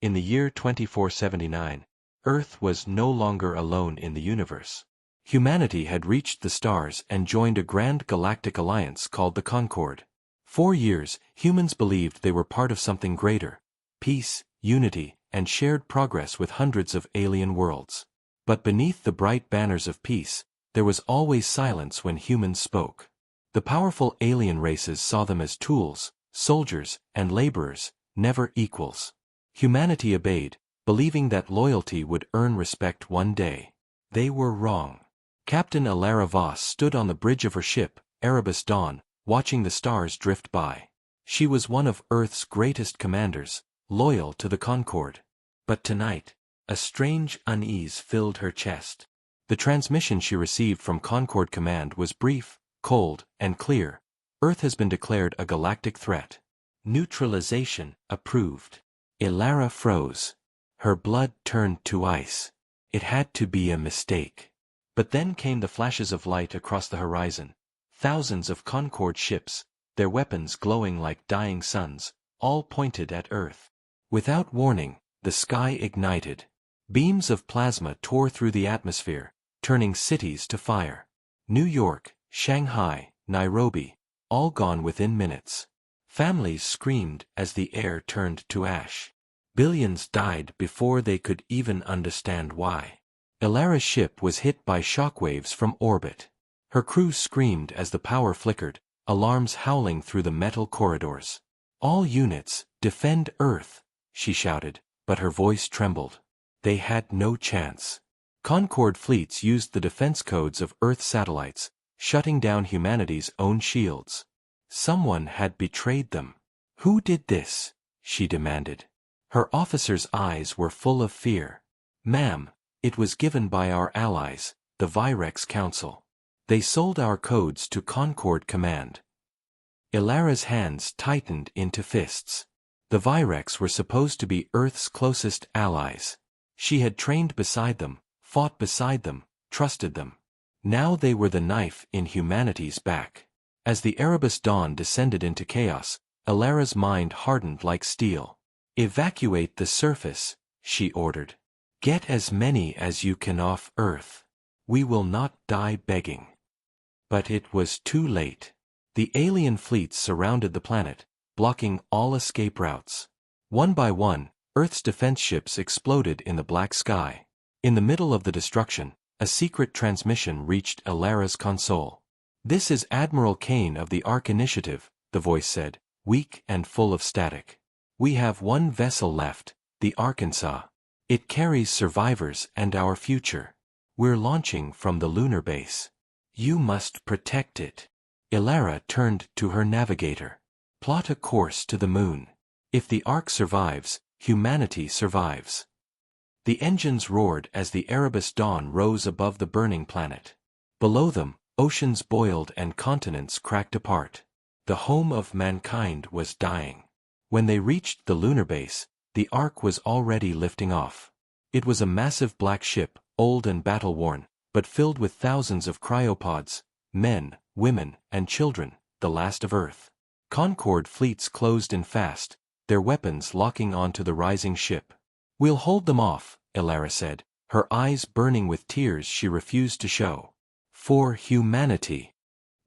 In the year 2479, Earth was no longer alone in the universe. Humanity had reached the stars and joined a grand galactic alliance called the Concord. For years, humans believed they were part of something greater: peace, unity, and shared progress with hundreds of alien worlds. But beneath the bright banners of peace, there was always silence when humans spoke. The powerful alien races saw them as tools, soldiers, and laborers, never equals. Humanity obeyed, believing that loyalty would earn respect one day. They were wrong. Captain Alara Voss stood on the bridge of her ship, Erebus Dawn, watching the stars drift by. She was one of Earth's greatest commanders, loyal to the Concord. But tonight, a strange unease filled her chest. The transmission she received from Concord Command was brief, cold, and clear. Earth has been declared a galactic threat. Neutralization approved. Alara froze. Her blood turned to ice. It had to be a mistake. But then came the flashes of light across the horizon. Thousands of Concord ships, their weapons glowing like dying suns, all pointed at Earth. Without warning, the sky ignited. Beams of plasma tore through the atmosphere, turning cities to fire. New York, Shanghai, Nairobi, all gone within minutes. Families screamed as the air turned to ash. Billions died before they could even understand why. Alara's ship was hit by shockwaves from orbit. Her crew screamed as the power flickered, alarms howling through the metal corridors. "All units, defend Earth," she shouted, but her voice trembled. They had no chance. Concord fleets used the defense codes of Earth satellites, shutting down humanity's own shields. Someone had betrayed them. "Who did this?" she demanded. Her officers' eyes were full of fear. "Ma'am, it was given by our allies, the Virex Council. They sold our codes to Concord Command." Alara's hands tightened into fists. The Virex were supposed to be Earth's closest allies. She had trained beside them, fought beside them, trusted them. Now they were the knife in humanity's back. As the Erebus Dawn descended into chaos, Alara's mind hardened like steel. "Evacuate the surface," she ordered. "Get as many as you can off Earth. We will not die begging." But it was too late. The alien fleets surrounded the planet, blocking all escape routes. One by one, Earth's defense ships exploded in the black sky. In the middle of the destruction, a secret transmission reached Alara's console. "This is Admiral Kane of the Ark Initiative," the voice said, weak and full of static. "We have one vessel left, the Arkansas. It carries survivors and our future. We're launching from the lunar base. You must protect it." Alara turned to her navigator. "Plot a course to the moon. If the Ark survives, humanity survives." The engines roared as the Erebus Dawn rose above the burning planet. Below them, oceans boiled and continents cracked apart. The home of mankind was dying. When they reached the lunar base, the Ark was already lifting off. It was a massive black ship, old and battle-worn, but filled with thousands of cryopods, men, women, and children, the last of Earth. Concord fleets closed in fast, their weapons locking onto the rising ship. "We'll hold them off," Alara said, her eyes burning with tears she refused to show. "For humanity."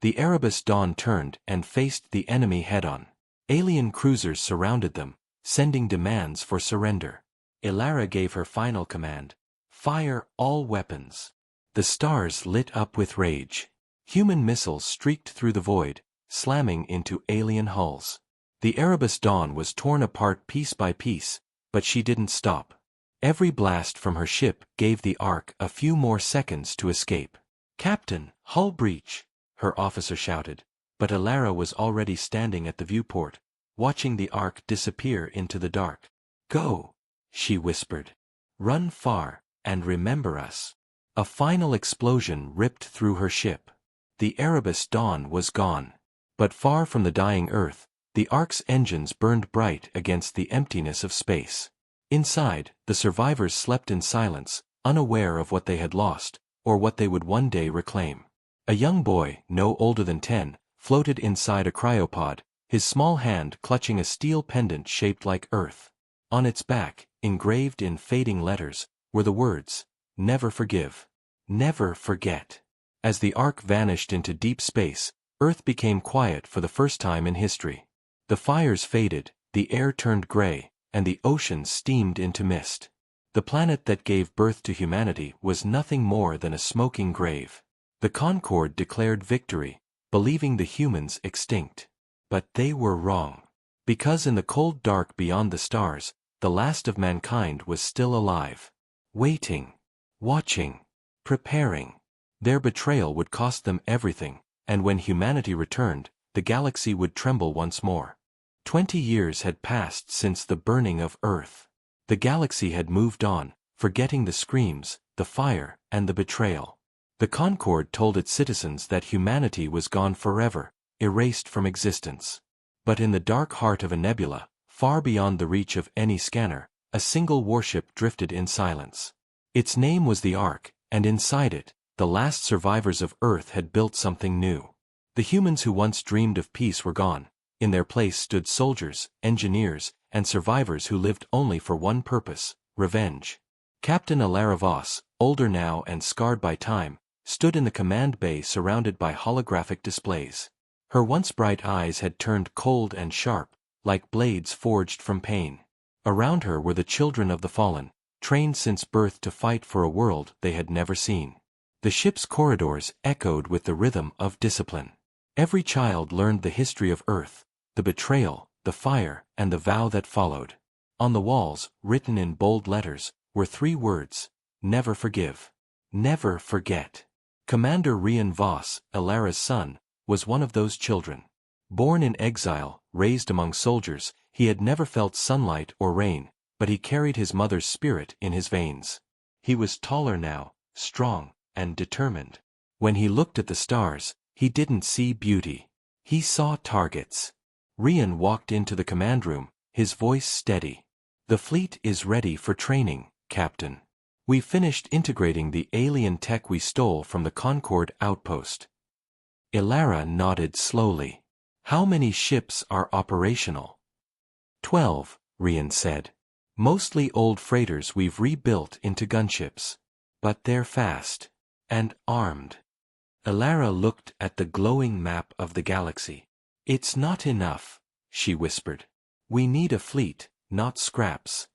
The Erebus Dawn turned and faced the enemy head-on. Alien cruisers surrounded them, sending demands for surrender. Alara gave her final command: "Fire all weapons." The stars lit up with rage. Human missiles streaked through the void, slamming into alien hulls. The Erebus Dawn was torn apart piece by piece, but she didn't stop. Every blast from her ship gave the Ark a few more seconds to escape. "Captain, hull breach!" her officer shouted, but Alara was already standing at the viewport, watching the Ark disappear into the dark. "Go," she whispered. "Run far, and remember us." A final explosion ripped through her ship. The Erebus Dawn was gone. But far from the dying Earth, the Ark's engines burned bright against the emptiness of space. Inside, the survivors slept in silence, unaware of what they had lost, or what they would one day reclaim. A young boy, no older than 10, floated inside a cryopod, his small hand clutching a steel pendant shaped like Earth. On its back, engraved in fading letters, were the words, "Never forgive. Never forget." As the Ark vanished into deep space, Earth became quiet for the first time in history. The fires faded, the air turned gray, and the oceans steamed into mist. The planet that gave birth to humanity was nothing more than a smoking grave. The Concord declared victory, believing the humans extinct. But they were wrong. Because in the cold dark beyond the stars, the last of mankind was still alive. Waiting. Watching. Preparing. Their betrayal would cost them everything, and when humanity returned, the galaxy would tremble once more. 20 years had passed since the burning of Earth. The galaxy had moved on, forgetting the screams, the fire, and the betrayal. The Concord told its citizens that humanity was gone forever, erased from existence. But in the dark heart of a nebula, far beyond the reach of any scanner, a single warship drifted in silence. Its name was the Ark, and inside it, the last survivors of Earth had built something new. The humans who once dreamed of peace were gone. In their place stood soldiers, engineers, and survivors who lived only for one purpose: revenge. Captain Alara Voss, older now and scarred by time, stood in the command bay surrounded by holographic displays. Her once bright eyes had turned cold and sharp, like blades forged from pain. Around her were the children of the fallen, trained since birth to fight for a world they had never seen. The ship's corridors echoed with the rhythm of discipline. Every child learned the history of Earth, the betrayal, the fire, and the vow that followed. On the walls, written in bold letters, were 3 words: never forgive. Never forget. Commander Rian Voss, Alara's son, was one of those children. Born in exile, raised among soldiers, he had never felt sunlight or rain, but he carried his mother's spirit in his veins. He was taller now, strong, and determined. When he looked at the stars, he didn't see beauty. He saw targets. Rian walked into the command room, his voice steady. "The fleet is ready for training, Captain. We finished integrating the alien tech we stole from the Concord outpost." Alara nodded slowly. "How many ships are operational?" 12, Rian said. "Mostly old freighters we've rebuilt into gunships. But they're fast. And armed." Alara looked at the glowing map of the galaxy. "It's not enough," she whispered. "We need a fleet, not scraps."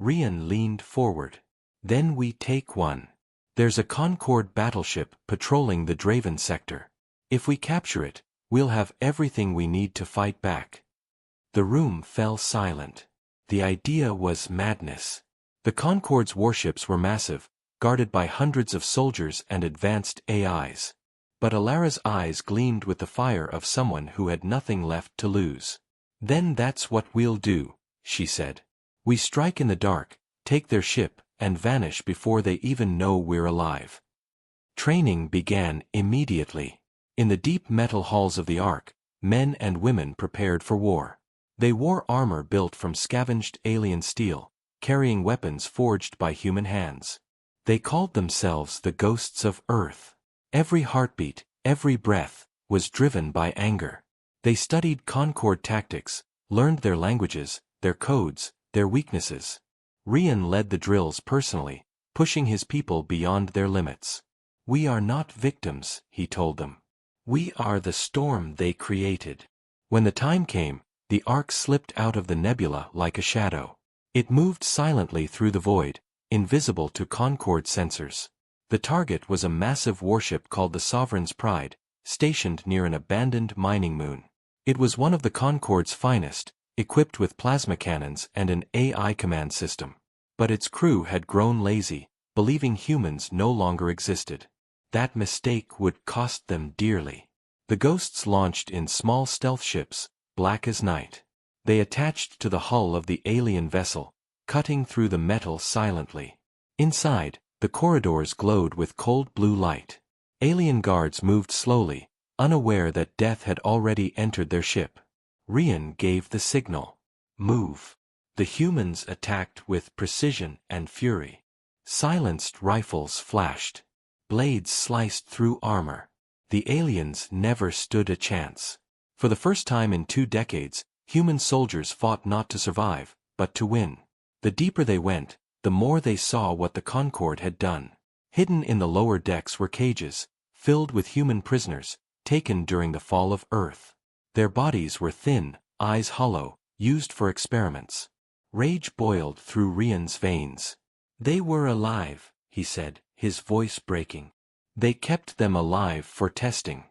Rian leaned forward. "Then we take one. There's a Concord battleship patrolling the Draven sector. If we capture it, we'll have everything we need to fight back." The room fell silent. The idea was madness. The Concord's warships were massive, guarded by hundreds of soldiers and advanced AIs. But Alara's eyes gleamed with the fire of someone who had nothing left to lose. "Then that's what we'll do," she said. "We strike in the dark, take their ship, and vanish before they even know we're alive." Training began immediately. In the deep metal halls of the Ark, men and women prepared for war. They wore armor built from scavenged alien steel, carrying weapons forged by human hands. They called themselves the Ghosts of Earth. Every heartbeat, every breath, was driven by anger. They studied Concord tactics, learned their languages, their codes, their weaknesses. Rian led the drills personally, pushing his people beyond their limits. "We are not victims," he told them. "We are the storm they created." When the time came, the Ark slipped out of the nebula like a shadow. It moved silently through the void, invisible to Concord sensors. The target was a massive warship called the Sovereign's Pride, stationed near an abandoned mining moon. It was one of the Concord's finest, equipped with plasma cannons and an AI command system. But its crew had grown lazy, believing humans no longer existed. That mistake would cost them dearly. The Ghosts launched in small stealth ships, black as night. They attached to the hull of the alien vessel, cutting through the metal silently. Inside, the corridors glowed with cold blue light. Alien guards moved slowly, unaware that death had already entered their ship. Rian gave the signal. "Move." The humans attacked with precision and fury. Silenced rifles flashed. Blades sliced through armor. The aliens never stood a chance. For the first time in 2 decades, human soldiers fought not to survive, but to win. The deeper they went, the more they saw what the Concorde had done. Hidden in the lower decks were cages, filled with human prisoners, taken during the fall of Earth. Their bodies were thin, eyes hollow, used for experiments. Rage boiled through Rian's veins. "They were alive," he said, his voice breaking. "They kept them alive for testing."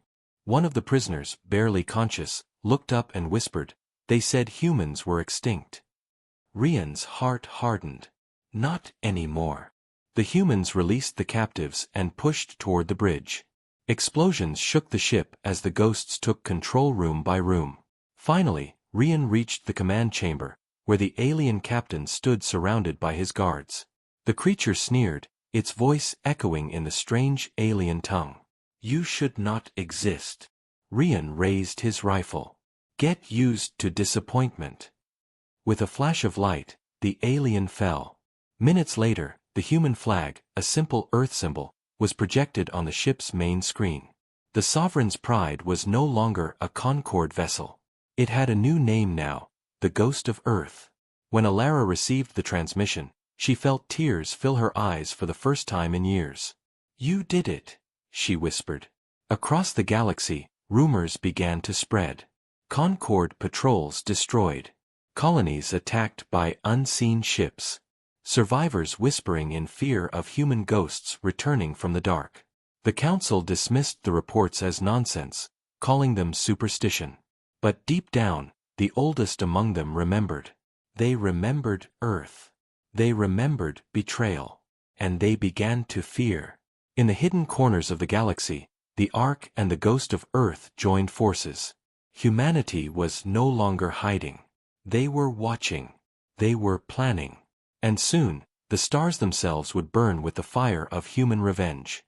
One of the prisoners, barely conscious, looked up and whispered, "They said humans were extinct." Rian's heart hardened. Not anymore. The humans released the captives and pushed toward the bridge. Explosions shook the ship as the ghosts took control room by room. Finally, Rian reached the command chamber, where the alien captain stood surrounded by his guards. The creature sneered, its voice echoing in the strange alien tongue. "You should not exist." Rian raised his rifle. "Get used to disappointment." With a flash of light, the alien fell. Minutes later, the human flag, a simple Earth symbol, was projected on the ship's main screen. The Sovereign's pride was no longer a Concorde vessel. It had a new name now, the Ghost of Earth. When Alara received the transmission, she felt tears fill her eyes for the first time in years. "You did it," she whispered. Across the galaxy, rumors began to spread. Concorde patrols destroyed. Colonies attacked by unseen ships. Survivors whispering in fear of human ghosts returning from the dark. The Council dismissed the reports as nonsense, calling them superstition. But deep down, the oldest among them remembered. They remembered Earth. They remembered betrayal. And they began to fear. In the hidden corners of the galaxy, the Ark and the Ghost of Earth joined forces. Humanity was no longer hiding. They were watching. They were planning. And soon, the stars themselves would burn with the fire of human revenge.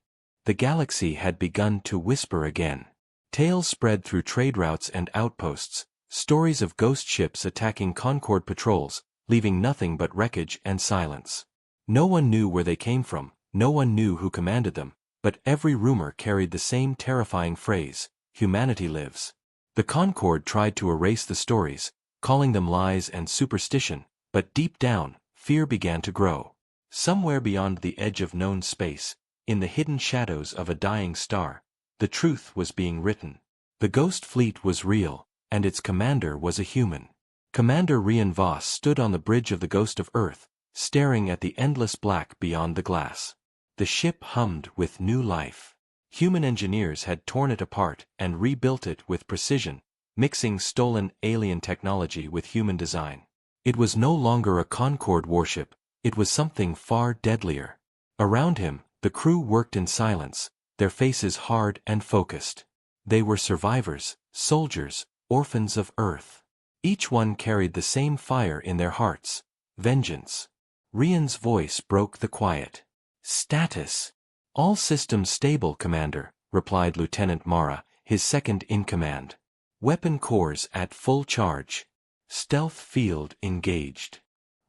The galaxy had begun to whisper again. Tales spread through trade routes and outposts, stories of ghost ships attacking Concorde patrols, leaving nothing but wreckage and silence. No one knew where they came from, no one knew who commanded them, but every rumor carried the same terrifying phrase, "Humanity lives." The Concorde tried to erase the stories, calling them lies and superstition, but deep down, fear began to grow. Somewhere beyond the edge of known space, in the hidden shadows of a dying star, the truth was being written. The Ghost Fleet was real, and its commander was a human. Commander Rian Voss stood on the bridge of the Ghost of Earth, staring at the endless black beyond the glass. The ship hummed with new life. Human engineers had torn it apart and rebuilt it with precision, mixing stolen alien technology with human design. It was no longer a Concorde warship, it was something far deadlier. Around him, the crew worked in silence, their faces hard and focused. They were survivors, soldiers, orphans of Earth. Each one carried the same fire in their hearts, vengeance. Rian's voice broke the quiet. "Status." "All systems stable, Commander," replied Lieutenant Mara, his second in command. "Weapon cores at full charge. Stealth field engaged."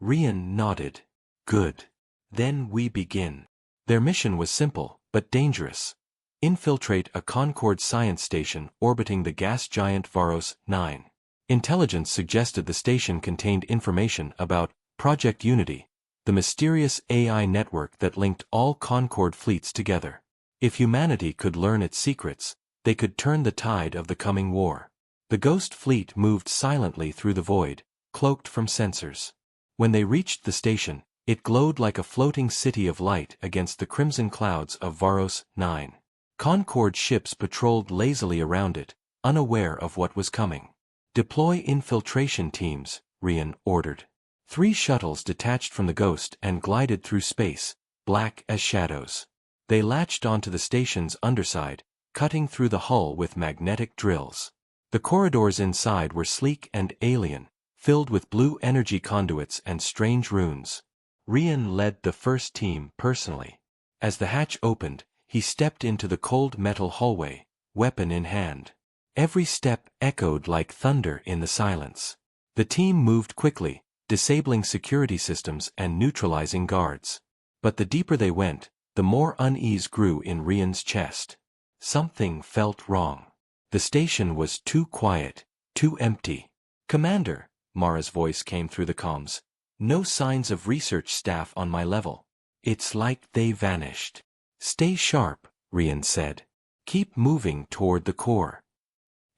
Rian nodded. "Good. Then we begin." Their mission was simple, but dangerous. Infiltrate a Concorde science station orbiting the gas giant Varos 9. Intelligence suggested the station contained information about Project Unity, the mysterious AI network that linked all Concorde fleets together. If humanity could learn its secrets, they could turn the tide of the coming war. The Ghost Fleet moved silently through the void, cloaked from sensors. When they reached the station, it glowed like a floating city of light against the crimson clouds of Varos 9. Concorde ships patrolled lazily around it, unaware of what was coming. "Deploy infiltration teams," Rian ordered. 3 shuttles detached from the Ghost and glided through space, black as shadows. They latched onto the station's underside, cutting through the hull with magnetic drills. The corridors inside were sleek and alien, filled with blue energy conduits and strange runes. Rian led the first team personally. As the hatch opened, he stepped into the cold metal hallway, weapon in hand. Every step echoed like thunder in the silence. The team moved quickly, disabling security systems and neutralizing guards. But the deeper they went, the more unease grew in Rian's chest. Something felt wrong. The station was too quiet, too empty. "Commander," Mara's voice came through the comms, No signs of research staff on my level. It's like they vanished. Stay sharp, Rian said. Keep moving toward the core.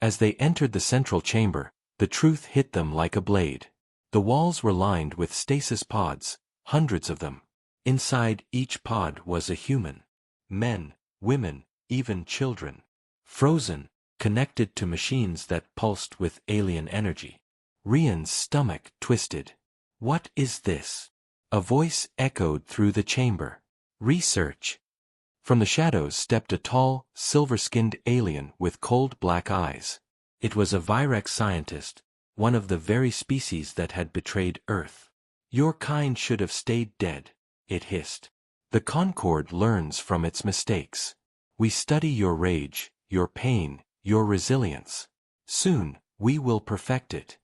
As they entered the central chamber, the truth hit them like a blade. The walls were lined with stasis pods, hundreds of them. Inside each pod was a human. Men, women, even children. Frozen, connected to machines that pulsed with alien energy. Rian's stomach twisted. What is this? A voice echoed through the chamber. Research. From the shadows stepped a tall, silver-skinned alien with cold black eyes. It was a Virex scientist, one of the very species that had betrayed Earth. Your kind should have stayed dead, it hissed. The Concord learns from its mistakes. We study your rage, your pain, your resilience. Soon, we will perfect it.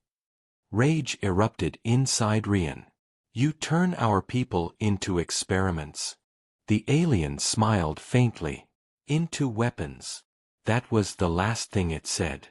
Rage erupted inside Rian. You turn our people into experiments. The alien smiled faintly. Into weapons. That was the last thing it said.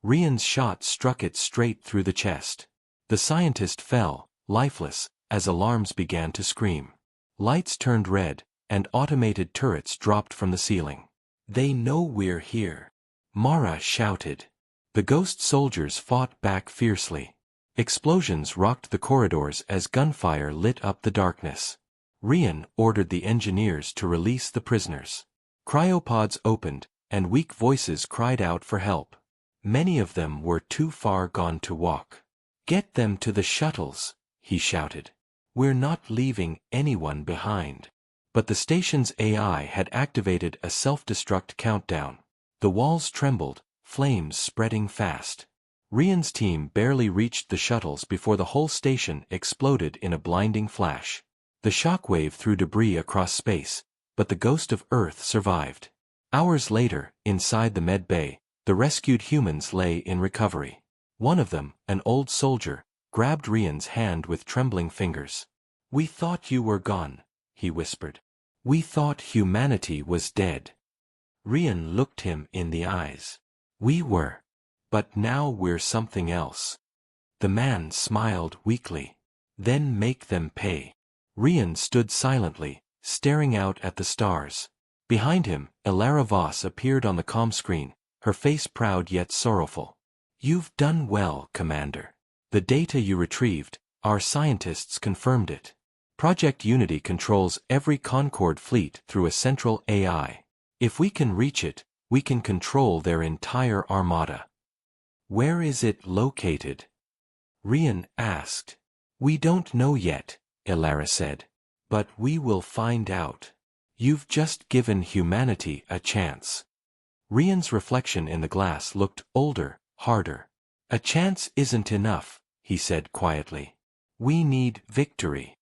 Rian's shot struck it straight through the chest. The scientist fell, lifeless, as alarms began to scream. Lights turned red, and automated turrets dropped from the ceiling. They know we're here. Mara shouted. The ghost soldiers fought back fiercely. Explosions rocked the corridors as gunfire lit up the darkness. Rian ordered the engineers to release the prisoners. Cryopods opened, and weak voices cried out for help. Many of them were too far gone to walk. Get them to the shuttles, he shouted. We're not leaving anyone behind. But the station's AI had activated a self-destruct countdown. The walls trembled, flames spreading fast. Rian's team barely reached the shuttles before the whole station exploded in a blinding flash. The shockwave threw debris across space, but the ghost of Earth survived. Hours later, inside the med bay, the rescued humans lay in recovery. One of them, an old soldier, grabbed Rian's hand with trembling fingers. We thought you were gone, he whispered. We thought humanity was dead. Rian looked him in the eyes. We were. But now we're something else. The man smiled weakly. Then make them pay. Rian stood silently, staring out at the stars. Behind him, Elara Voss appeared on the comm screen, her face proud yet sorrowful. You've done well, Commander. The data you retrieved, our scientists confirmed it. Project Unity controls every Concord fleet through a central AI. If we can reach it, we can control their entire armada. Where is it located? Rian asked. We don't know yet, Elara said. But we will find out. You've just given humanity a chance. Rian's reflection in the glass looked older, harder. A chance isn't enough, he said quietly. We need victory.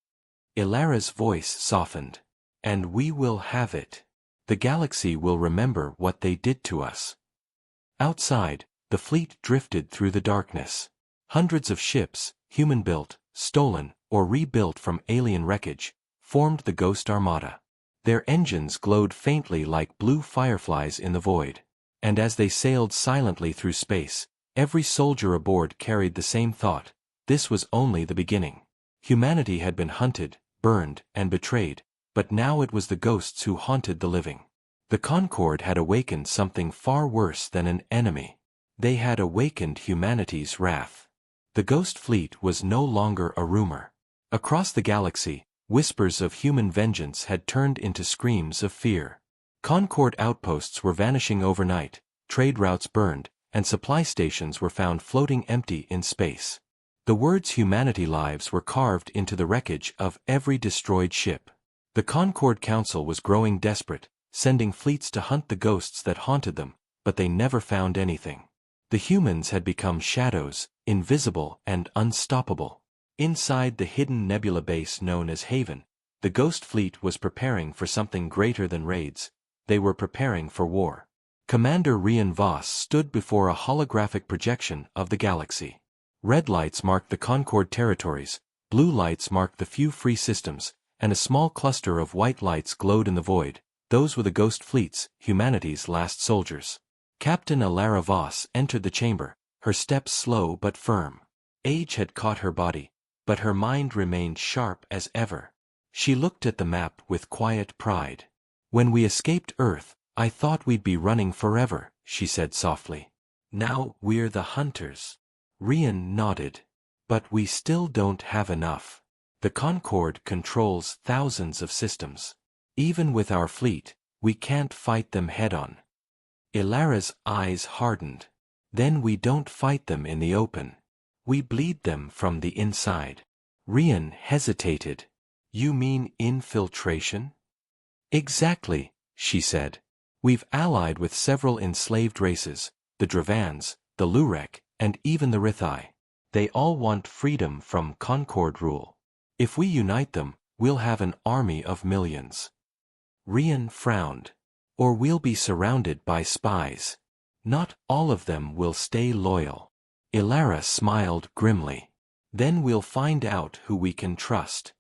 Elara's voice softened. And we will have it. The galaxy will remember what they did to us. Outside, the fleet drifted through the darkness. Hundreds of ships, human-built, stolen, or rebuilt from alien wreckage, formed the Ghost Armada. Their engines glowed faintly like blue fireflies in the void. And as they sailed silently through space, every soldier aboard carried the same thought: this was only the beginning. Humanity had been hunted, burned, and betrayed, but now it was the ghosts who haunted the living. The Concord had awakened something far worse than an enemy. They had awakened humanity's wrath. The Ghost Fleet was no longer a rumor. Across the galaxy, whispers of human vengeance had turned into screams of fear. Concord outposts were vanishing overnight, trade routes burned, and supply stations were found floating empty in space. The words humanity lives were carved into the wreckage of every destroyed ship. The Concord Council was growing desperate, sending fleets to hunt the ghosts that haunted them, but they never found anything. The humans had become shadows, invisible and unstoppable. Inside the hidden nebula base known as Haven, the Ghost Fleet was preparing for something greater than raids. They were preparing for war. Commander Rian Voss stood before a holographic projection of the galaxy. Red lights marked the Concord territories, blue lights marked the few free systems, and a small cluster of white lights glowed in the void. Those were the Ghost Fleets, humanity's last soldiers. Captain Elara Voss entered the chamber, her steps slow but firm. Age had caught her body, but her mind remained sharp as ever. She looked at the map with quiet pride. "When we escaped Earth, I thought we'd be running forever," she said softly. "Now we're the hunters." Rian nodded. "But we still don't have enough. The Concorde controls thousands of systems. Even with our fleet, we can't fight them head-on." Ilara's eyes hardened. "Then we don't fight them in the open. We bleed them from the inside." Rian hesitated. "You mean infiltration?" "Exactly," she said. "We've allied with several enslaved races, the Dravans, the Lurek, and even the Rithai. They all want freedom from Concorde rule. If we unite them, we'll have an army of millions." Rian frowned. "Or we'll be surrounded by spies. Not all of them will stay loyal." Ilara smiled grimly. "Then we'll find out who we can trust."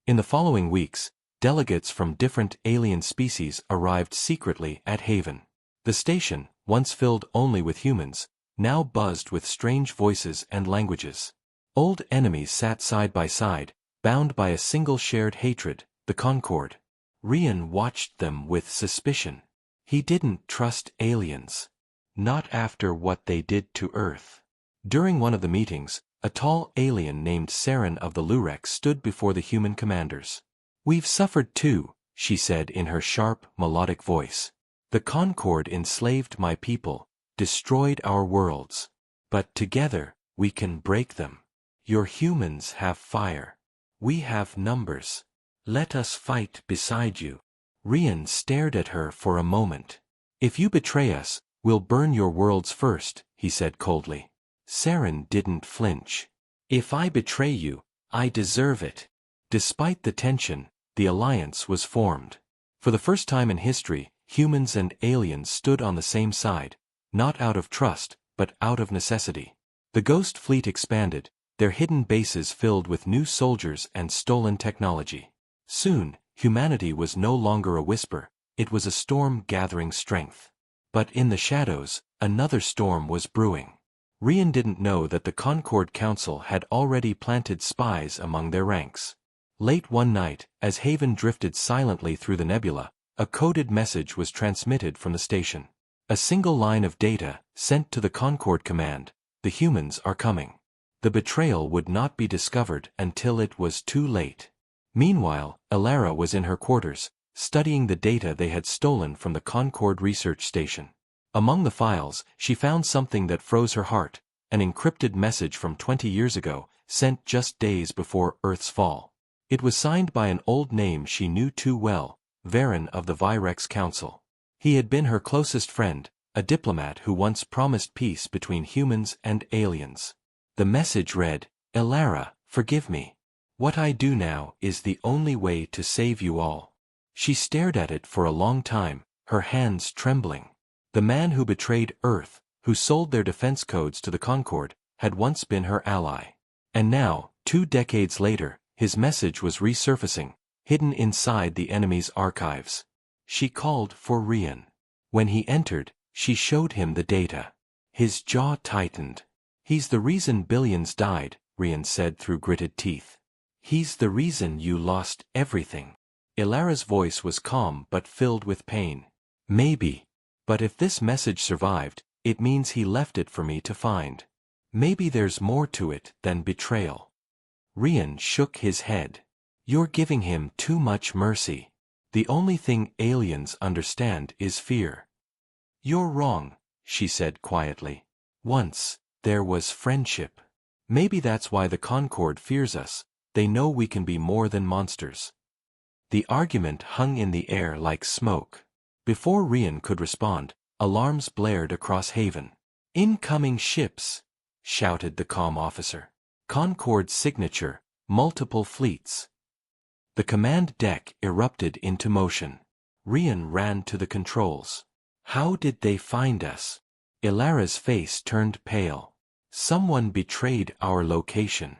In the following weeks, delegates from different alien species arrived secretly at Haven. The station, once filled only with humans, now buzzed with strange voices and languages. Old enemies sat side by side, bound by a single shared hatred, the Concorde. Rian watched them with suspicion. He didn't trust aliens. Not after what they did to Earth. During one of the meetings, a tall alien named Saren of the Lurek stood before the human commanders. "We've suffered too," she said in her sharp, melodic voice. "The Concorde enslaved my people, destroyed our worlds. But together, we can break them. Your humans have fire. We have numbers. Let us fight beside you." Rian stared at her for a moment. "If you betray us, we'll burn your worlds first," he said coldly. Saren didn't flinch. "If I betray you, I deserve it." Despite the tension, the alliance was formed. For the first time in history, humans and aliens stood on the same side, not out of trust, but out of necessity. The Ghost Fleet expanded, their hidden bases filled with new soldiers and stolen technology. Soon, humanity was no longer a whisper, it was a storm gathering strength. But in the shadows, another storm was brewing. Rian didn't know that the Concorde Council had already planted spies among their ranks. Late one night, as Haven drifted silently through the nebula, a coded message was transmitted from the station. A single line of data, sent to the Concorde command: "The humans are coming." The betrayal would not be discovered until it was too late. Meanwhile, Ilara was in her quarters, studying the data they had stolen from the Concorde research station. Among the files, she found something that froze her heart, an encrypted message from 20 years ago, sent just days before Earth's fall. It was signed by an old name she knew too well, Varen of the Virex Council. He had been her closest friend, a diplomat who once promised peace between humans and aliens. The message read, "Ilara, forgive me. What I do now is the only way to save you all." She stared at it for a long time, her hands trembling. The man who betrayed Earth, who sold their defense codes to the Concorde, had once been her ally. And now, 2 decades later, his message was resurfacing, hidden inside the enemy's archives. She called for Rian. When he entered, she showed him the data. His jaw tightened. "He's the reason billions died," Rian said through gritted teeth. "He's the reason you lost everything." Ilara's voice was calm but filled with pain. "Maybe. But if this message survived, it means he left it for me to find. Maybe there's more to it than betrayal." Rian shook his head. "You're giving him too much mercy. The only thing aliens understand is fear." "You're wrong," she said quietly. "Once, there was friendship. Maybe that's why the Concorde fears us, they know we can be more than monsters." The argument hung in the air like smoke. Before Rian could respond, alarms blared across Haven. "Incoming ships!" shouted the comm officer. "Concorde's signature, multiple fleets." The command deck erupted into motion. Rian ran to the controls. "How did they find us?" Ilara's face turned pale. "Someone betrayed our location."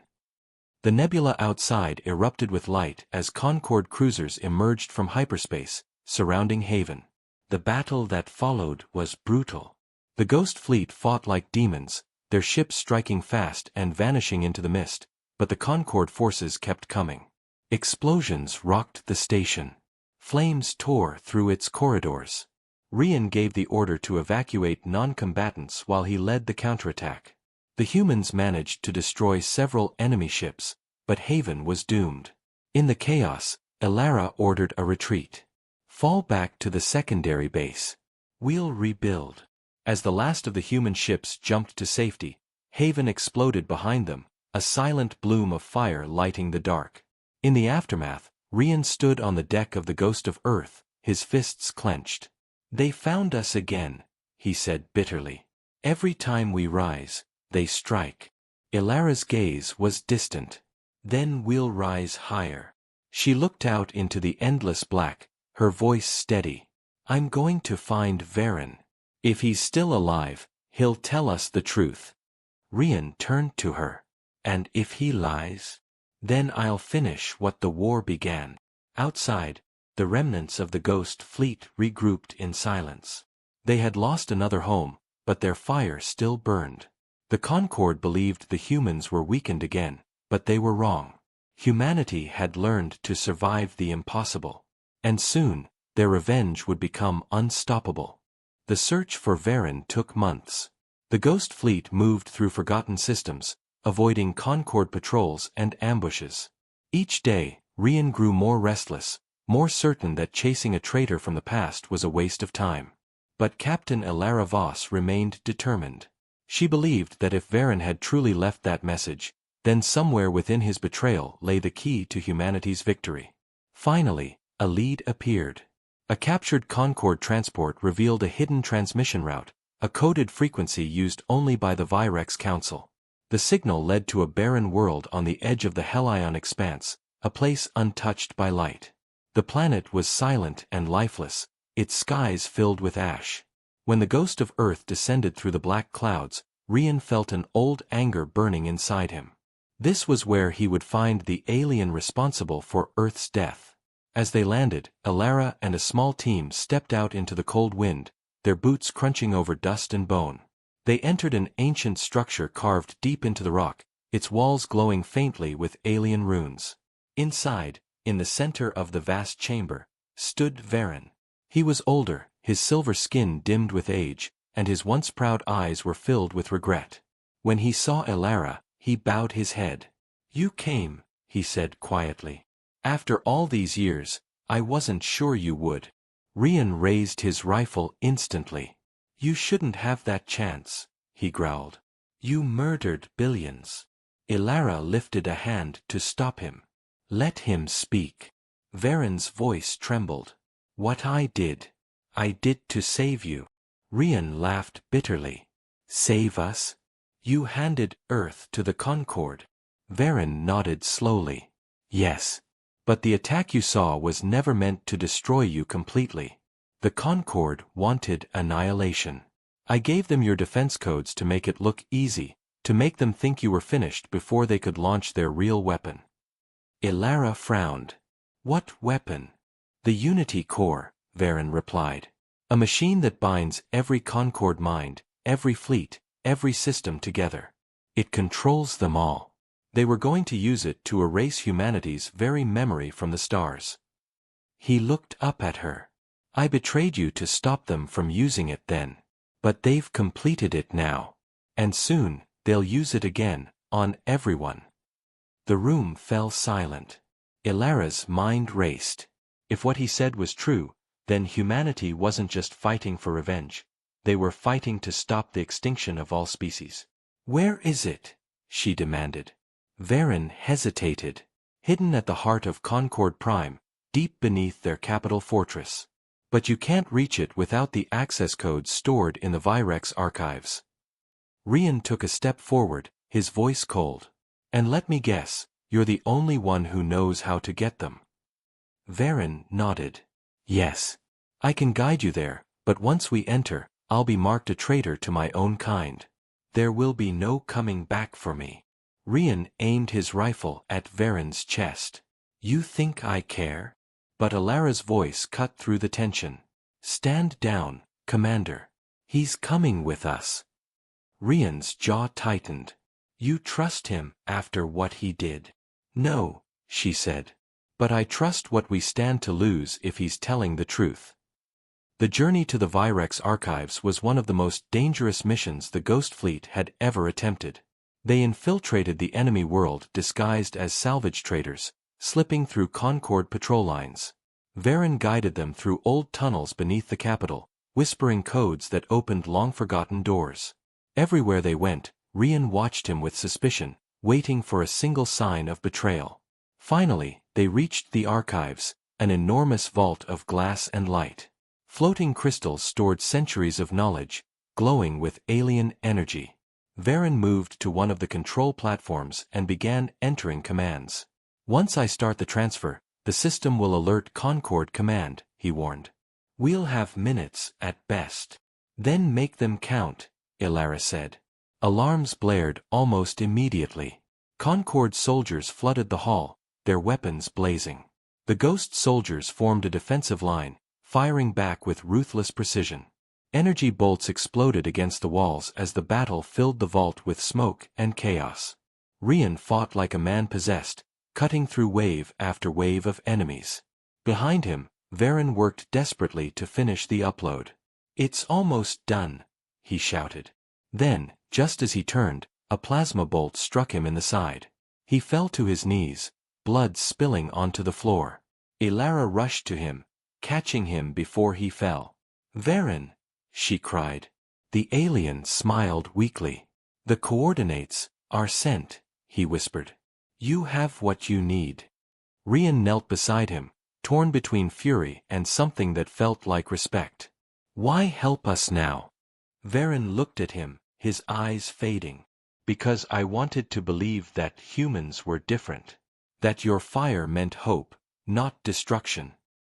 The nebula outside erupted with light as Concorde cruisers emerged from hyperspace, surrounding Haven. The battle that followed was brutal. The Ghost Fleet fought like demons, their ships striking fast and vanishing into the mist, but the Concord forces kept coming. Explosions rocked the station. Flames tore through its corridors. Rian gave the order to evacuate non-combatants while he led the counterattack. The humans managed to destroy several enemy ships, but Haven was doomed. In the chaos, Elara ordered a retreat. Fall back to the secondary base. We'll rebuild. As the last of the human ships jumped to safety, Haven exploded behind them, a silent bloom of fire lighting the dark. In the aftermath, Rian stood on the deck of the Ghost of Earth, his fists clenched. "They found us again," he said bitterly. "Every time we rise, they strike." Elara's gaze was distant. "Then we'll rise higher." She looked out into the endless black, her voice steady. "I'm going to find Varen. If he's still alive, he'll tell us the truth." Rian turned to her. "And if he lies? Then I'll finish what the war began." Outside, the remnants of the Ghost Fleet regrouped in silence. They had lost another home, but their fire still burned. The Concord believed the humans were weakened again, but they were wrong. Humanity had learned to survive the impossible. And soon, their revenge would become unstoppable. The search for Varen took months. The Ghost Fleet moved through forgotten systems, avoiding Concord patrols and ambushes. Each day, Rian grew more restless, more certain that chasing a traitor from the past was a waste of time. But Captain Elara Voss remained determined. She believed that if Varen had truly left that message, then somewhere within his betrayal lay the key to humanity's victory. Finally, a lead appeared. A captured Concord transport revealed a hidden transmission route, a coded frequency used only by the Virex Council. The signal led to a barren world on the edge of the Hellion expanse, a place untouched by light. The planet was silent and lifeless, its skies filled with ash. When the Ghost of Earth descended through the black clouds, Rian felt an old anger burning inside him. This was where he would find the alien responsible for Earth's death. As they landed, Elara and a small team stepped out into the cold wind, their boots crunching over dust and bone. They entered an ancient structure carved deep into the rock, its walls glowing faintly with alien runes. Inside, in the center of the vast chamber, stood Varen. He was older, his silver skin dimmed with age, and his once proud eyes were filled with regret. When he saw Elara, he bowed his head. "You came," he said quietly. "After all these years, I wasn't sure you would." Rian raised his rifle instantly. "You shouldn't have that chance," he growled. "You murdered billions." Elara lifted a hand to stop him. "Let him speak." Varen's voice trembled. "What I did to save you." Rian laughed bitterly. "Save us? You handed Earth to the Concord." Varen nodded slowly. "Yes. But the attack you saw was never meant to destroy you completely. The Concord wanted annihilation. I gave them your defense codes to make it look easy, to make them think you were finished before they could launch their real weapon." Elara frowned. "What weapon?" "The Unity Core," Varen replied. "A machine that binds every Concord mind, every fleet, every system together. It controls them all. They were going to use it to erase humanity's very memory from the stars." He looked up at her. "I betrayed you to stop them from using it then. But they've completed it now. And soon, they'll use it again, on everyone." The room fell silent. Elara's mind raced. If what he said was true, then humanity wasn't just fighting for revenge. They were fighting to stop the extinction of all species. "Where is it?" she demanded. Varen hesitated. "Hidden at the heart of Concord Prime, deep beneath their capital fortress. But you can't reach it without the access codes stored in the Virex archives." Rian took a step forward, his voice cold. "And let me guess, you're the only one who knows how to get them." Varen nodded. "Yes. I can guide you there, but once we enter, I'll be marked a traitor to my own kind. There will be no coming back for me." Rian aimed his rifle at Varen's chest. "You think I care?" But Elara's voice cut through the tension. "Stand down, Commander. He's coming with us." Rian's jaw tightened. You trust him after what he did? No, she said. But I trust what we stand to lose if he's telling the truth. The journey to the Virex archives was one of the most dangerous missions the Ghost Fleet had ever attempted. They infiltrated the enemy world disguised as salvage traders, slipping through Concord patrol lines. Varen guided them through old tunnels beneath the capital, whispering codes that opened long-forgotten doors. Everywhere they went, Rian watched him with suspicion, waiting for a single sign of betrayal. Finally, they reached the archives, an enormous vault of glass and light. Floating crystals stored centuries of knowledge, glowing with alien energy. Varen moved to one of the control platforms and began entering commands. Once I start the transfer, the system will alert Concord Command, he warned. We'll have minutes at best. Then make them count, Ilara said. Alarms blared almost immediately. Concord soldiers flooded the hall, their weapons blazing. The Ghost soldiers formed a defensive line, firing back with ruthless precision. Energy bolts exploded against the walls as the battle filled the vault with smoke and chaos. Rian fought like a man possessed, cutting through wave after wave of enemies. Behind him, Varen worked desperately to finish the upload. It's almost done, he shouted. Then, just as he turned, a plasma bolt struck him in the side. He fell to his knees, blood spilling onto the floor. Ilara rushed to him, catching him before he fell. Varen, she cried. The alien smiled weakly. The coordinates are sent, he whispered. You have what you need. Rian knelt beside him, torn between fury and something that felt like respect. Why help us now? Varen looked at him, his eyes fading. Because I wanted to believe that humans were different. That your fire meant hope, not destruction.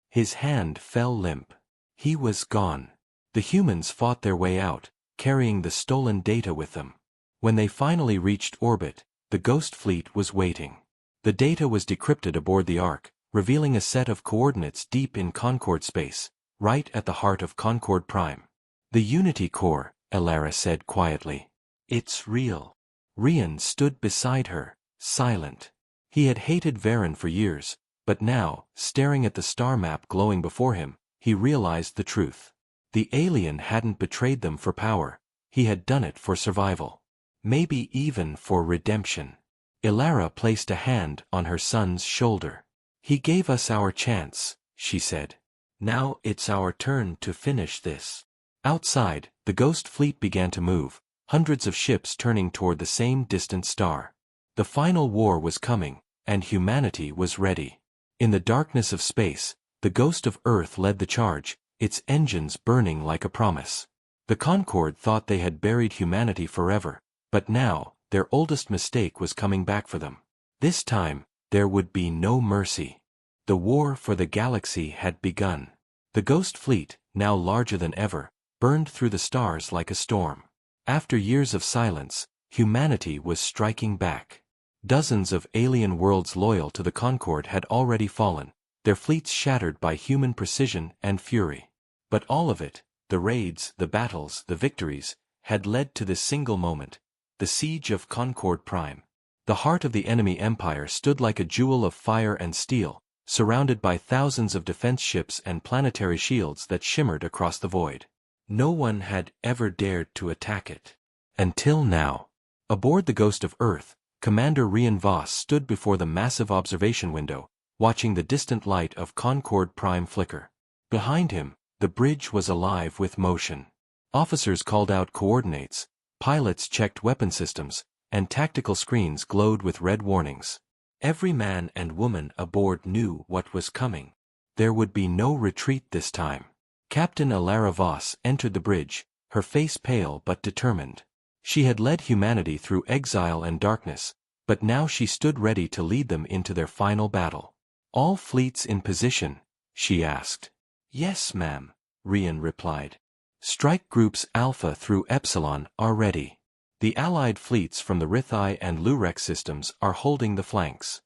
His hand fell limp. He was gone. The humans fought their way out, carrying the stolen data with them. When they finally reached orbit, the Ghost Fleet was waiting. The data was decrypted aboard the Ark, revealing a set of coordinates deep in Concord space, right at the heart of Concord Prime. The Unity Core, Ilara said quietly. It's real. Rian stood beside her, silent. He had hated Varen for years, but now, staring at the star map glowing before him, he realized the truth. The alien hadn't betrayed them for power, he had done it for survival. Maybe even for redemption. Ilara placed a hand on her son's shoulder. He gave us our chance, she said. Now it's our turn to finish this. Outside, the Ghost Fleet began to move, hundreds of ships turning toward the same distant star. The final war was coming, and humanity was ready. In the darkness of space, the Ghost of Earth led the charge, its engines burning like a promise. The Concord thought they had buried humanity forever, but now, their oldest mistake was coming back for them. This time, there would be no mercy. The war for the galaxy had begun. The Ghost Fleet, now larger than ever, burned through the stars like a storm. After years of silence, humanity was striking back. Dozens of alien worlds loyal to the Concord had already fallen, their fleets shattered by human precision and fury. But all of it, the raids, the battles, the victories, had led to this single moment, the siege of Concord Prime. The heart of the enemy empire stood like a jewel of fire and steel, surrounded by thousands of defense ships and planetary shields that shimmered across the void. No one had ever dared to attack it. Until now. Aboard the Ghost of Earth, Commander Rian Voss stood before the massive observation window, watching the distant light of Concord Prime flicker. Behind him, the bridge was alive with motion. Officers called out coordinates, pilots checked weapon systems, and tactical screens glowed with red warnings. Every man and woman aboard knew what was coming. There would be no retreat this time. Captain Ilara Voss entered the bridge, her face pale but determined. She had led humanity through exile and darkness, but now she stood ready to lead them into their final battle. All fleets in position? She asked. Yes, ma'am, Rian replied. Strike groups Alpha through Epsilon are ready. The allied fleets from the Rithai and Lurex systems are holding the flanks.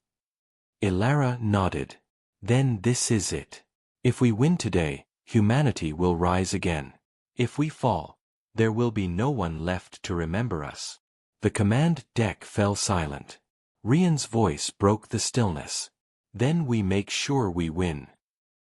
Ilara nodded. Then this is it. If we win today, humanity will rise again. If we fall, there will be no one left to remember us. The command deck fell silent. Rian's voice broke the stillness. Then we make sure we win.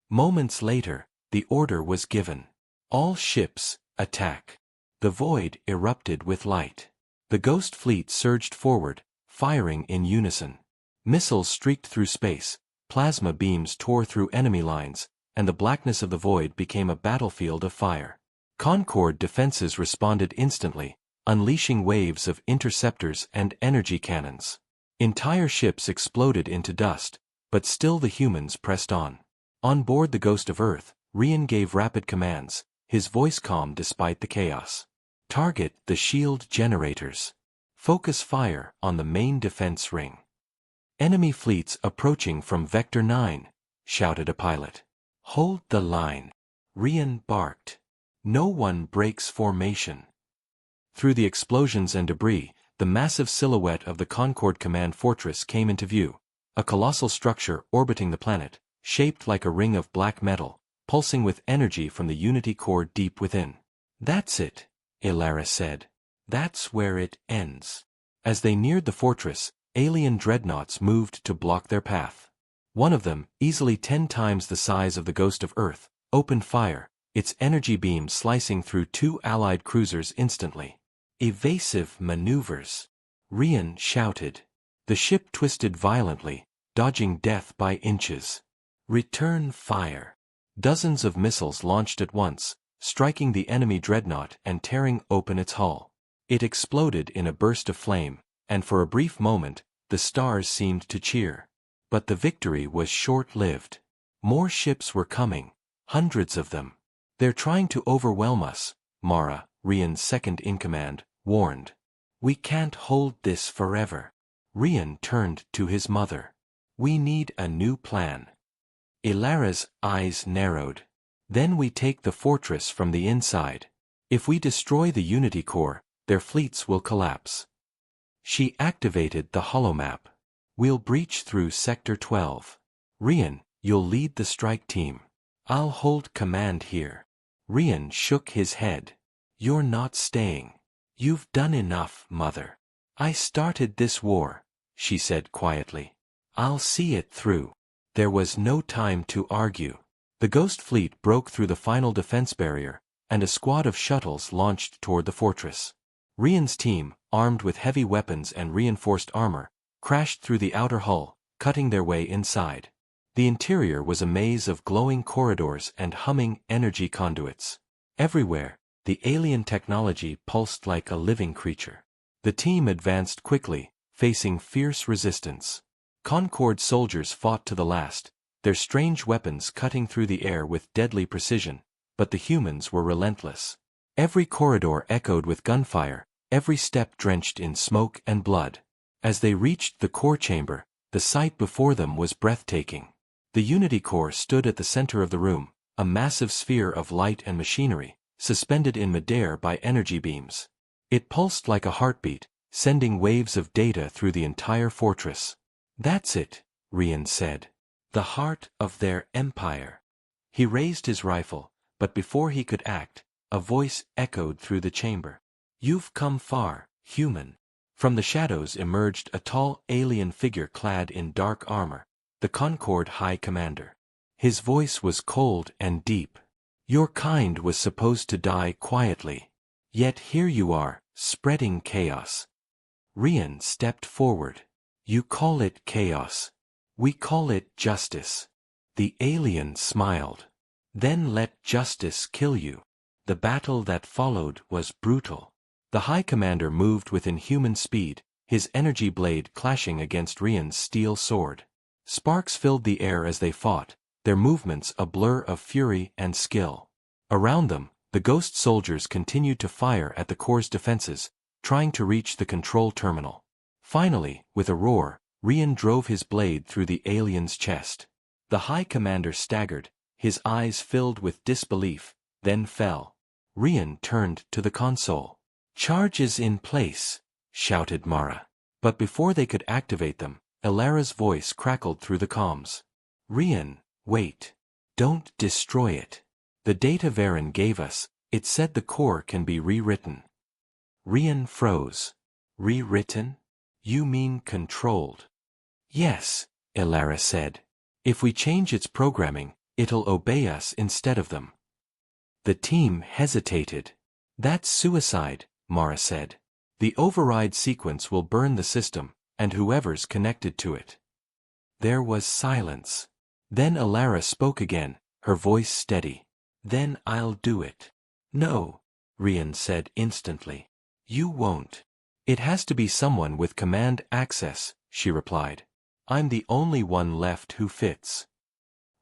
Moments later, the order was given. All ships, attack. The void erupted with light. The Ghost fleet surged forward, firing in unison. Missiles streaked through space, plasma beams tore through enemy lines, and the blackness of the void became a battlefield of fire. Concord defenses responded instantly, unleashing waves of interceptors and energy cannons. Entire ships exploded into dust, but still the humans pressed on. On board the Ghost of Earth, Rian gave rapid commands, his voice calm despite the chaos. Target the shield generators. Focus fire on the main defense ring. Enemy fleets approaching from Vector 9, shouted a pilot. Hold the line. Rian barked. No one breaks formation. Through the explosions and debris, the massive silhouette of the Concord Command Fortress came into view, a colossal structure orbiting the planet, shaped like a ring of black metal, pulsing with energy from the Unity core deep within. That's it, Ilara said. That's where it ends. As they neared the fortress, alien dreadnoughts moved to block their path. One of them, easily 10 times the size of the Ghost of Earth, opened fire, its energy beam slicing through 2 allied cruisers instantly. Evasive maneuvers, Rian shouted. The ship twisted violently, dodging death by inches. Return fire. Dozens of missiles launched at once, striking the enemy dreadnought and tearing open its hull. It exploded in a burst of flame, and for a brief moment, the stars seemed to cheer. But the victory was short-lived. More ships were coming, hundreds of them. They're trying to overwhelm us, Mara, Rian's second-in-command, warned. We can't hold this forever. Rian turned to his mother. We need a new plan. Ilara's eyes narrowed. Then we take the fortress from the inside. If we destroy the Unity core, their fleets will collapse. She activated the holomap. We'll breach through Sector 12. Rian, you'll lead the strike team. I'll hold command here. Rian shook his head. You're not staying. You've done enough, Mother. I started this war, she said quietly. I'll see it through. There was no time to argue. The Ghost fleet broke through the final defense barrier, and a squad of shuttles launched toward the fortress. Rian's team, armed with heavy weapons and reinforced armor, crashed through the outer hull, cutting their way inside. The interior was a maze of glowing corridors and humming energy conduits. Everywhere, the alien technology pulsed like a living creature. The team advanced quickly, facing fierce resistance. Concord soldiers fought to the last, their strange weapons cutting through the air with deadly precision, but the humans were relentless. Every corridor echoed with gunfire, every step drenched in smoke and blood. As they reached the core chamber, the sight before them was breathtaking. The Unity core stood at the center of the room, a massive sphere of light and machinery, suspended in midair by energy beams. It pulsed like a heartbeat, sending waves of data through the entire fortress. That's it, Rian said. The heart of their empire. He raised his rifle, but before he could act, a voice echoed through the chamber. You've come far, human. From the shadows emerged a tall alien figure clad in dark armor, the Concord High Commander. His voice was cold and deep. Your kind was supposed to die quietly. Yet here you are, spreading chaos. Rian stepped forward. You call it chaos. We call it justice. The alien smiled. Then let justice kill you. The battle that followed was brutal. The High Commander moved with inhuman speed, his energy blade clashing against Rian's steel sword. Sparks filled the air as they fought, their movements a blur of fury and skill. Around them, the Ghost soldiers continued to fire at the core's defenses, trying to reach the control terminal. Finally, with a roar, Rian drove his blade through the alien's chest. The High Commander staggered, his eyes filled with disbelief, then fell. Rian turned to the console. Charges in place, shouted Mara. But before they could activate them, Ilara's voice crackled through the comms. Rian, wait. Don't destroy it. The data Varen gave us, it said the core can be rewritten. Rian froze. Rewritten? You mean controlled? Yes, Elara said. If we change its programming, it'll obey us instead of them. The team hesitated. That's suicide, Mara said. The override sequence will burn the system, and whoever's connected to it. There was silence. Then Elara spoke again, her voice steady. Then I'll do it. No, Rian said instantly. You won't. It has to be someone with command access, she replied. I'm the only one left who fits.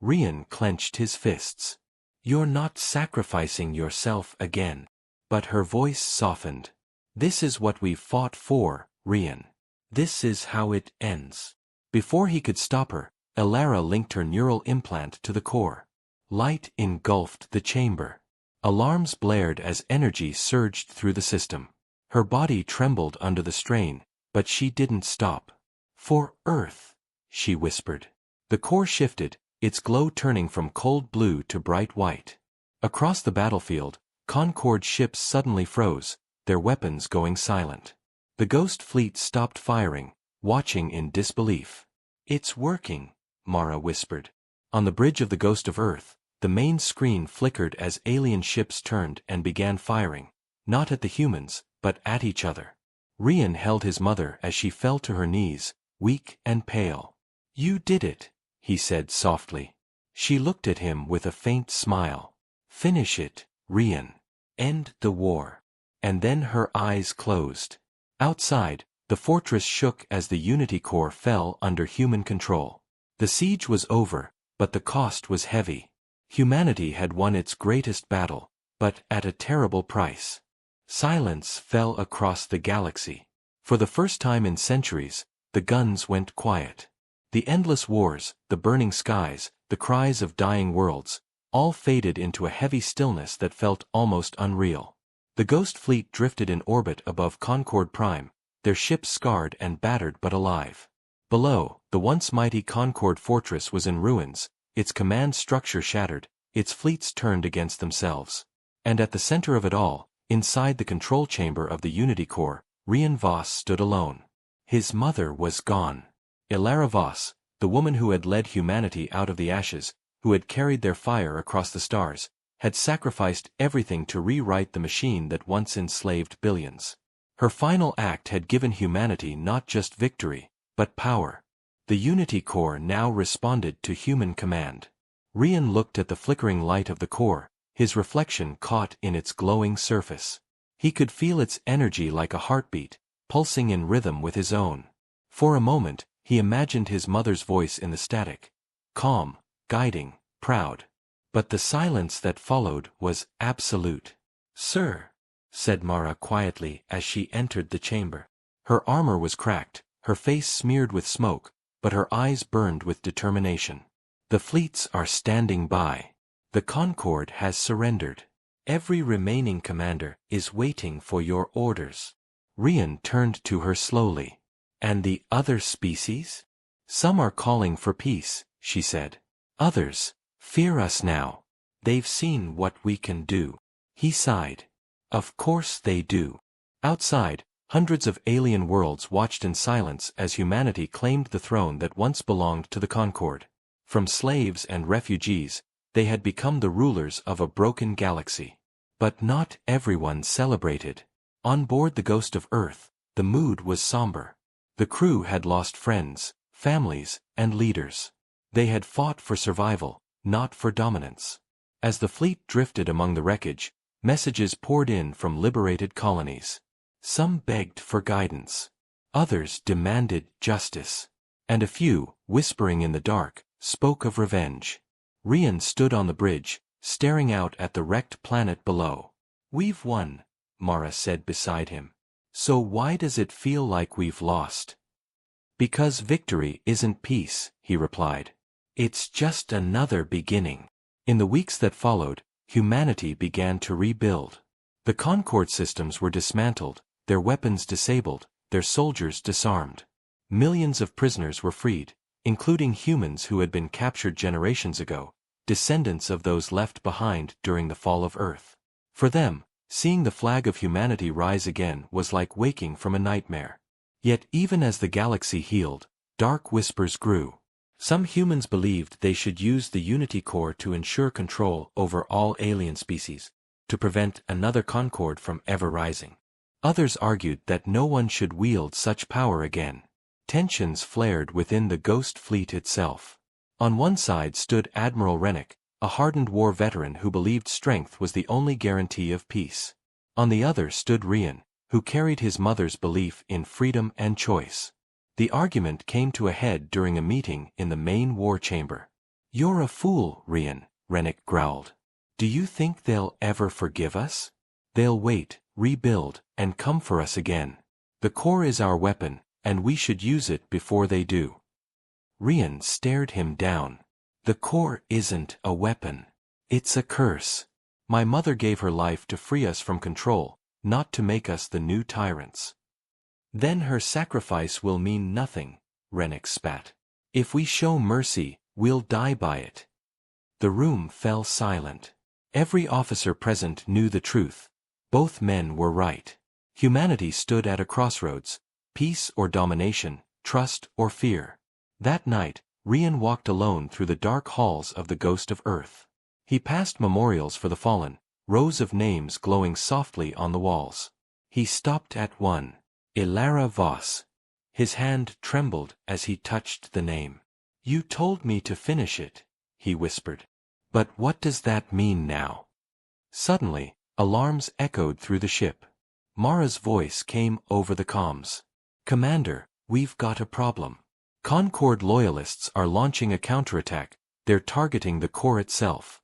Rian clenched his fists. You're not sacrificing yourself again. But her voice softened. This is what we've fought for, Rian. This is how it ends. Before he could stop her, Elara linked her neural implant to the core. Light engulfed the chamber. Alarms blared as energy surged through the system. Her body trembled under the strain, but she didn't stop. For Earth, she whispered. The core shifted, its glow turning from cold blue to bright white. Across the battlefield, Concord ships suddenly froze, their weapons going silent. The Ghost Fleet stopped firing, watching in disbelief. It's working, Mara whispered. On the bridge of the Ghost of Earth, the main screen flickered as alien ships turned and began firing, not at the humans, but at each other. Rian held his mother as she fell to her knees, weak and pale. You did it, he said softly. She looked at him with a faint smile. Finish it, Rian. End the war. And then her eyes closed. Outside, the fortress shook as the Unity Core fell under human control. The siege was over, but the cost was heavy. Humanity had won its greatest battle, but at a terrible price. Silence fell across the galaxy. For the first time in centuries, the guns went quiet. The endless wars, the burning skies, the cries of dying worlds, all faded into a heavy stillness that felt almost unreal. The Ghost Fleet drifted in orbit above Concord Prime, their ships scarred and battered but alive. Below, the once mighty Concord Fortress was in ruins, its command structure shattered, its fleets turned against themselves. And at the center of it all, inside the control chamber of the Unity Core, Rian Voss stood alone. His mother was gone. Elara Voss, the woman who had led humanity out of the ashes, who had carried their fire across the stars, had sacrificed everything to rewrite the machine that once enslaved billions. Her final act had given humanity not just victory, but power. The Unity Core now responded to human command. Rian looked at the flickering light of the core, his reflection caught in its glowing surface. He could feel its energy like a heartbeat, pulsing in rhythm with his own. For a moment, he imagined his mother's voice in the static. Calm, guiding, proud. But the silence that followed was absolute. Sir, said Mara quietly as she entered the chamber. Her armor was cracked, her face smeared with smoke, but her eyes burned with determination. The fleets are standing by. The Concord has surrendered. Every remaining commander is waiting for your orders. Rian turned to her slowly. And the other species? Some are calling for peace, she said. Others fear us now. They've seen what we can do. He sighed. Of course they do. Outside, hundreds of alien worlds watched in silence as humanity claimed the throne that once belonged to the Concord. From slaves and refugees, they had become the rulers of a broken galaxy. But not everyone celebrated. On board the Ghost of Earth, the mood was somber. The crew had lost friends, families, and leaders. They had fought for survival, not for dominance. As the fleet drifted among the wreckage, messages poured in from liberated colonies. Some begged for guidance. Others demanded justice. And a few, whispering in the dark, spoke of revenge. Rian stood on the bridge, staring out at the wrecked planet below. We've won, Mara said beside him. So why does it feel like we've lost? Because victory isn't peace, he replied. It's just another beginning. In the weeks that followed, humanity began to rebuild. The Concord systems were dismantled, their weapons disabled, their soldiers disarmed. Millions of prisoners were freed, including humans who had been captured generations ago, descendants of those left behind during the fall of Earth. For them, Seeing the flag of humanity rise again was like waking from a nightmare. Yet even as the galaxy healed, dark whispers grew. Some humans believed they should use the Unity Core to ensure control over all alien species, to prevent another Concord from ever rising. Others argued that no one should wield such power again. Tensions flared within the Ghost Fleet itself. On one side stood Admiral Rennick, a hardened war veteran who believed strength was the only guarantee of peace. On the other stood Rian, who carried his mother's belief in freedom and choice. The argument came to a head during a meeting in the main war chamber. "You're a fool, Rian," Rennick growled. "Do you think they'll ever forgive us? They'll wait, rebuild, and come for us again. The core is our weapon, and we should use it before they do." Rian stared him down. "The core isn't a weapon. It's a curse. My mother gave her life to free us from control, not to make us the new tyrants." "Then her sacrifice will mean nothing," Rennick spat. "If we show mercy, we'll die by it." The room fell silent. Every officer present knew the truth. Both men were right. Humanity stood at a crossroads: peace or domination, trust or fear. That night, Rian walked alone through the dark halls of the Ghost of Earth. He passed memorials for the fallen, rows of names glowing softly on the walls. He stopped at one. Ilara Voss. His hand trembled as he touched the name. "You told me to finish it," he whispered. "But what does that mean now?" Suddenly, alarms echoed through the ship. Mara's voice came over the comms. "Commander, we've got a problem. Concord loyalists are launching a counterattack. They're targeting the core itself."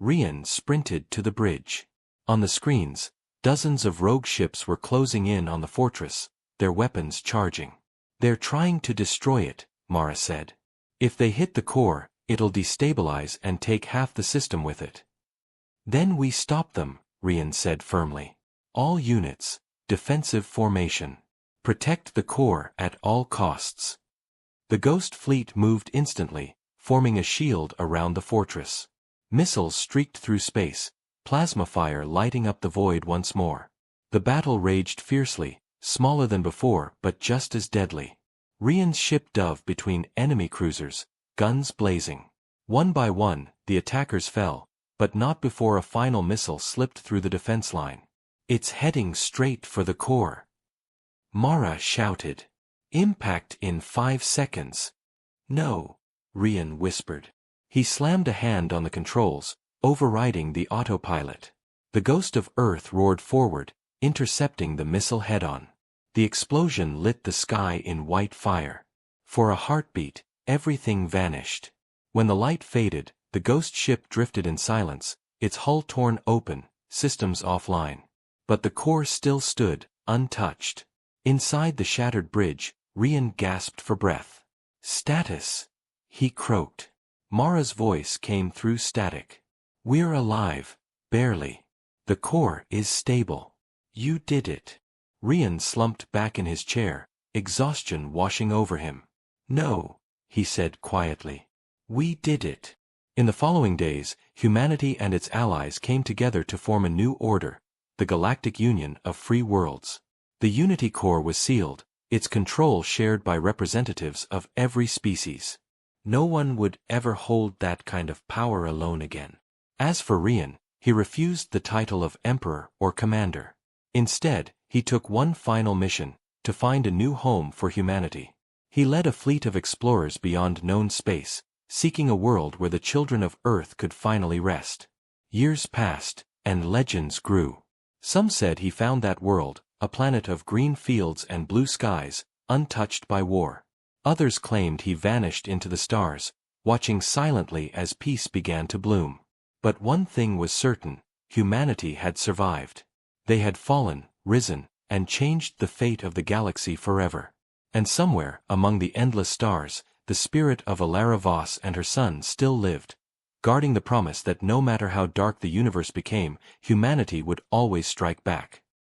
Rian sprinted to the bridge. On the screens, dozens of rogue ships were closing in on the fortress, their weapons charging. "They're trying to destroy it," Mara said. "If they hit the core, it'll destabilize and take half the system with it." "Then we stop them," Rian said firmly. "All units, defensive formation. Protect the core at all costs." The Ghost Fleet moved instantly, forming a shield around the fortress. Missiles streaked through space, plasma fire lighting up the void once more. The battle raged fiercely, smaller than before but just as deadly. Rian's ship dove between enemy cruisers, guns blazing. One by one, the attackers fell, but not before a final missile slipped through the defense line. "It's heading straight for the core," Mara shouted. "Impact in 5 seconds." "No," Rian whispered. He slammed a hand on the controls, overriding the autopilot. The Ghost of Earth roared forward, intercepting the missile head-on. The explosion lit the sky in white fire. For a heartbeat, everything vanished. When the light faded, the ghost ship drifted in silence, its hull torn open, systems offline. But the core still stood, untouched. Inside the shattered bridge, Rian gasped for breath. "Status," he croaked. Mara's voice came through static. "We're alive, barely. The core is stable. You did it." Rian slumped back in his chair, exhaustion washing over him. "No," he said quietly. "We did it." In the following days, humanity and its allies came together to form a new order, the Galactic Union of Free Worlds. The Unity Core was sealed, its control shared by representatives of every species. No one would ever hold that kind of power alone again. As for Rian, he refused the title of Emperor or Commander. Instead, he took one final mission, to find a new home for humanity. He led a fleet of explorers beyond known space, seeking a world where the children of Earth could finally rest. Years passed, and legends grew. Some said he found that world, a planet of green fields and blue skies, untouched by war. Others claimed he vanished into the stars, watching silently as peace began to bloom. But one thing was certain: humanity had survived. They had fallen, risen, and changed the fate of the galaxy forever. And somewhere, among the endless stars, the spirit of Ilara Voss and her son still lived, guarding the promise that no matter how dark the universe became, humanity would always strike back.